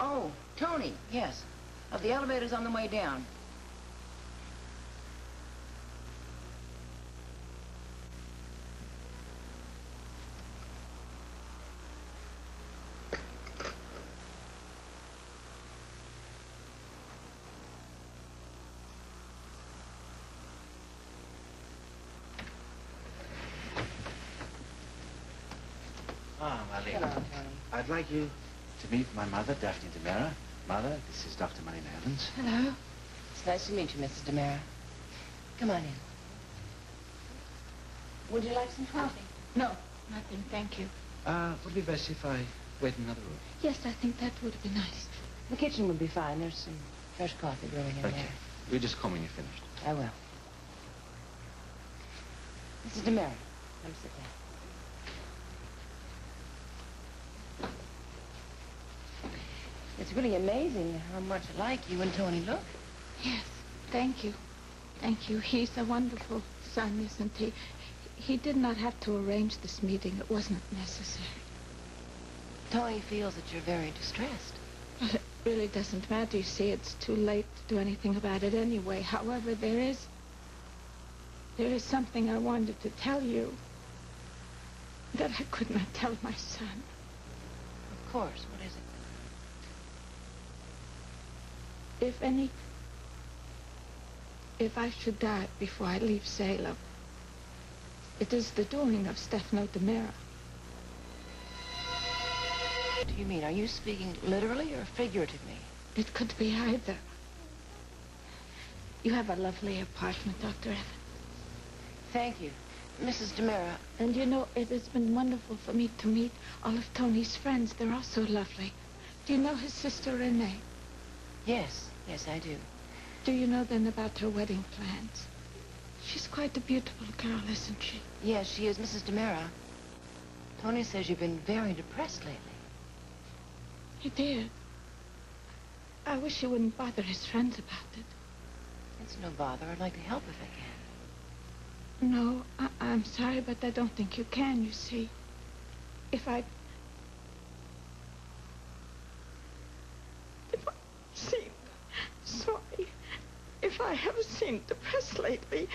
Oh, Tony, yes. The elevator's on the way down. Ah, Marlena. Hello, Tony. I'd like you to meet my mother, Daphne DeMera. Mother, this is Dr. Marlena Evans. Hello. It's nice to meet you, Mrs. DeMera. Come on in. Would you like some coffee? No, nothing, thank you. Would it be best if I wait in another room? Yes, I think that would be nice. The kitchen would be fine. There's some fresh coffee brewing in Okay. there. You just call me when you're finished. I will. Mrs. DeMera, come sit down. It's really amazing how much alike you and Tony look. Yes, thank you. Thank you. He's a wonderful son, isn't he? He did not have to arrange this meeting. It wasn't necessary. Tony feels that you're very distressed. Well, it really doesn't matter. You see, it's too late to do anything about it anyway. However, there is something I wanted to tell you that I could not tell my son. Of course. What is it? If I should die before I leave Salem, it is the doing of Stefano DeMera. What do you mean? Are you speaking literally or figuratively? It could be either. You have a lovely apartment, Dr. Evans. Thank you. Mrs. DeMera. And you know, it has been wonderful for me to meet all of Tony's friends. They're all so lovely. Do you know his sister, Renee? Yes, yes, I do. Do you know then about her wedding plans? She's quite a beautiful girl, isn't she? Yes, she is, Mrs. DeMera. Tony says you've been very depressed lately. He did. I wish he wouldn't bother his friends about it. It's no bother. I'd like to help if I can. No, I'm sorry, but I don't think you can, you see. If I seem sorry, if I have seemed depressed lately,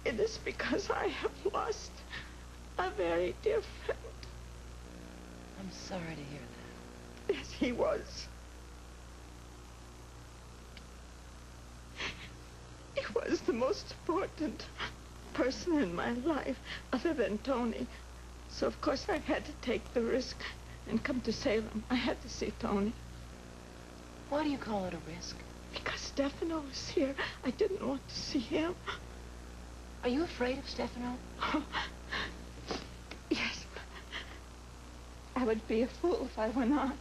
it is because I have lost a very dear friend. I'm sorry to hear that. Yes, he was. He was the most important person in my life, other than Tony. So, of course, I had to take the risk and come to Salem. I had to see Tony. Why do you call it a risk? Because Stefano was here. I didn't want to see him. Are you afraid of Stefano? Yes. I would be a fool if I were not.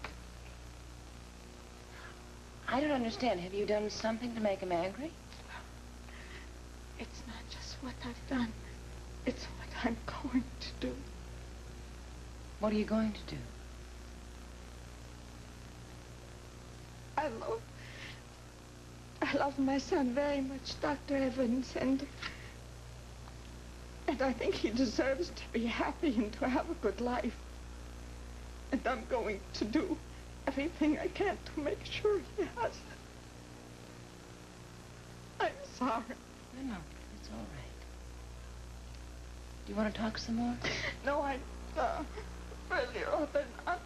I don't understand. Have you done something to make him angry? It's not just what I've done. It's what I'm going to do. What are you going to do? I love my son very much, Dr. Evans, and I think he deserves to be happy and to have a good life. And I'm going to do everything I can to make sure he has it. I'm sorry. No, it's all right. Do you want to talk some more? No, I really rather not.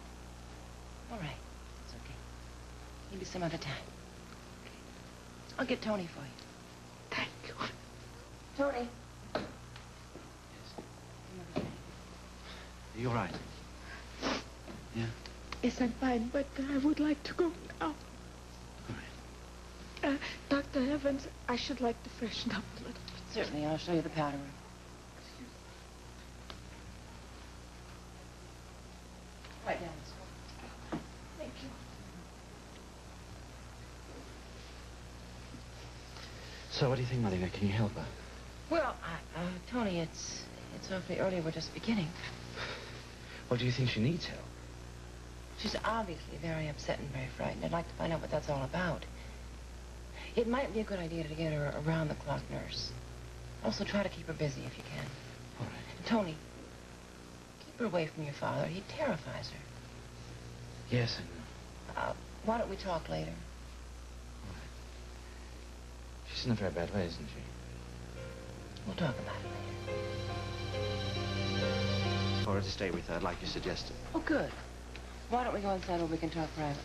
All right. It's okay. Maybe some other time. I'll get Tony for you. Thank you. Tony. Are you all right? Yeah? Yes, I'm fine, but I would like to go now. All right. Dr. Evans, I should like to freshen up a little bit. Certainly, I'll show you the powder room. Right down this way. Thank you. So what do you think, Marlena? Can you help her? Well, Tony, it's awfully early. We're just beginning. Well, do you think she needs help? She's obviously very upset and very frightened. I'd like to find out what that's all about. It might be a good idea to get her a round-the-clock nurse. Also, try to keep her busy if you can. All right. Tony, keep her away from your father. He terrifies her. Yes, I know. Why don't we talk later? All right. She's in a very bad way, isn't she? We'll talk about it later. For her to stay with her, like you suggested. Oh, good. Why don't we go inside where we can talk privately?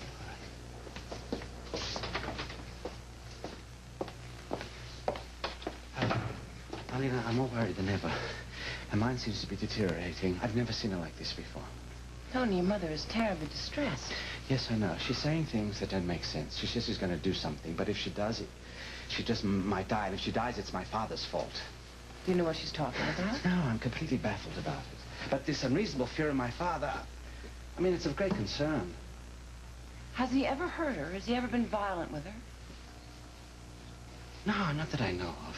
Marlena, I'm more worried than ever. Her mind seems to be deteriorating. I've never seen her like this before. Tony, your mother is terribly distressed. Yes, I know. She's saying things that don't make sense. She says she's going to do something, but if she does it, she just might die. And if she dies, it's my father's fault. Do you know what she's talking about? No, I'm completely baffled about it. But this unreasonable fear of my father, I mean, it's of great concern. Has he ever hurt her? Has he ever been violent with her? No, not that I know of.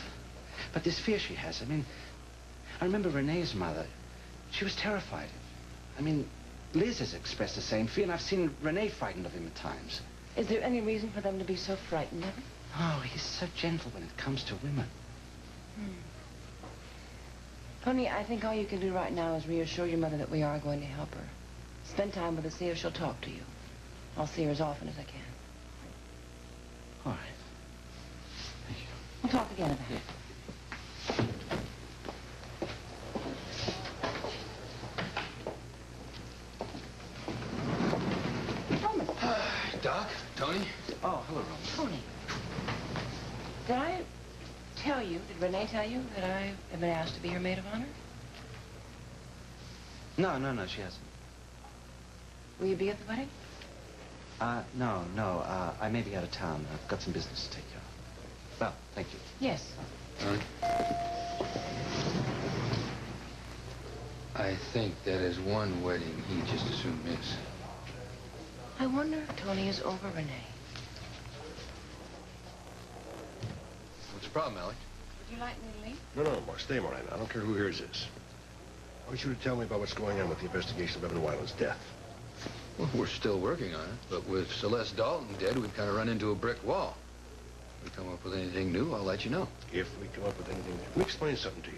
But this fear she has, I mean, I remember Renee's mother. She was terrified. I mean, Liz has expressed the same fear, and I've seen Renee frightened of him at times. Is there any reason for them to be so frightened of him? Oh, he's so gentle when it comes to women. Tony, I think all you can do right now is reassure your mother that we are going to help her. Spend time with her, see if she'll talk to you. I'll see her as often as I can. All right. Thank you. We'll talk again about it. Roman. Doc? Tony? Oh, hello, Roman. Tony. Did I tell you, did Renee tell you that I have been asked to be her maid of honor? No, she hasn't. Will you be at the wedding? No. I may be out of town. I've got some business to take care of. Well, thank you. Yes. Tony? I think that is one wedding he just as soon miss. I wonder if Tony is over Renee. What's the problem, Alex? Would you like me to leave? No, stay, Marlena. I don't care who hears this. I want you to tell me about what's going on with the investigation of Evan Weiland's death. Well, we're still working on it, but with Celeste Dalton dead, we've kind of run into a brick wall. If we come up with anything new, I'll let you know. If we come up with anything. Let me explain something to you.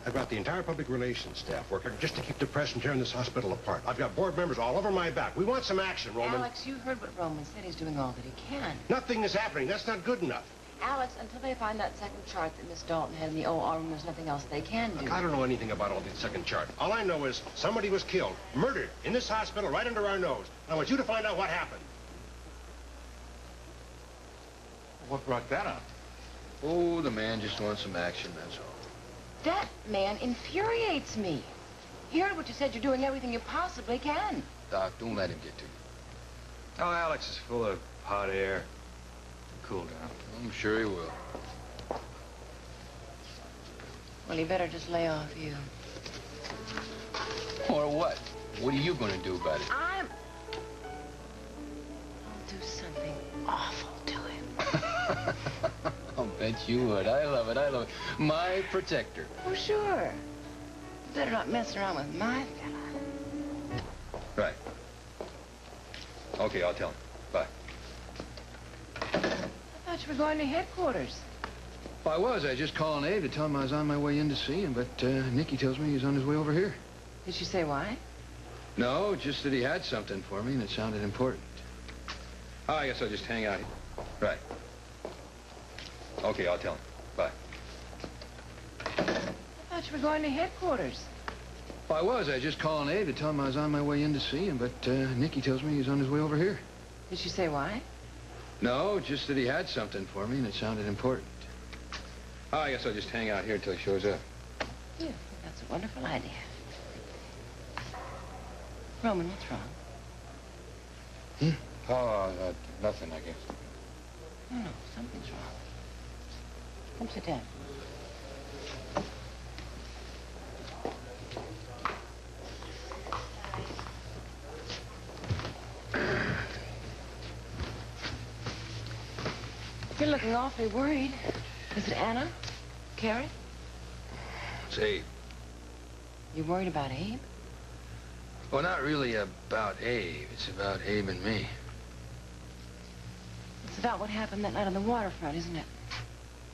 I've got the entire public relations staff working just to keep the press from tearing this hospital apart. I've got board members all over my back. We want some action, Roman. Alex, you heard what Roman said. He's doing all that he can. Nothing is happening. That's not good enough. Alex, until they find that second chart that Miss Dalton had in the OR room, there's nothing else they can do. Look, I don't know anything about all the second chart. All I know is somebody was killed, murdered, in this hospital right under our nose. I want you to find out what happened. What brought that up? Oh, the man just wants some action, that's all. That man infuriates me. He heard what you said. You're doing everything you possibly can. Doc, don't let him get to you. Oh, Alex is full of hot air. Cool down. I'm sure he will. Well, he better just lay off you. Or what? What are you going to do about it? I'll do something awful to him. I'll bet you would. I love it. My protector. Oh, sure. Better not mess around with my fella. Right. Okay, I'll tell him. Bye. I thought you were going to headquarters. Well, I was. I just called Abe to tell him I was on my way in to see him, but Nicky tells me he's on his way over here. Did she say why? No, just that he had something for me and it sounded important. Oh, I guess I'll just hang out here. Right. Okay, I'll tell him. Bye. I thought you were going to headquarters. Well, I was. I just called Abe to tell him I was on my way in to see him, but Nicky tells me he's on his way over here. Did she say why? No, just that he had something for me and it sounded important. Oh, I guess I'll just hang out here until he shows up. Yeah, that's a wonderful idea. Roman, what's wrong? Oh, nothing, I guess. No, something's wrong. Come sit down. You're looking awfully worried. Is it Anna? Carrie? It's Abe. You worried about Abe? Well, not really about Abe. It's about Abe and me. It's about what happened that night on the waterfront, isn't it?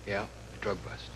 Yeah, the drug bust.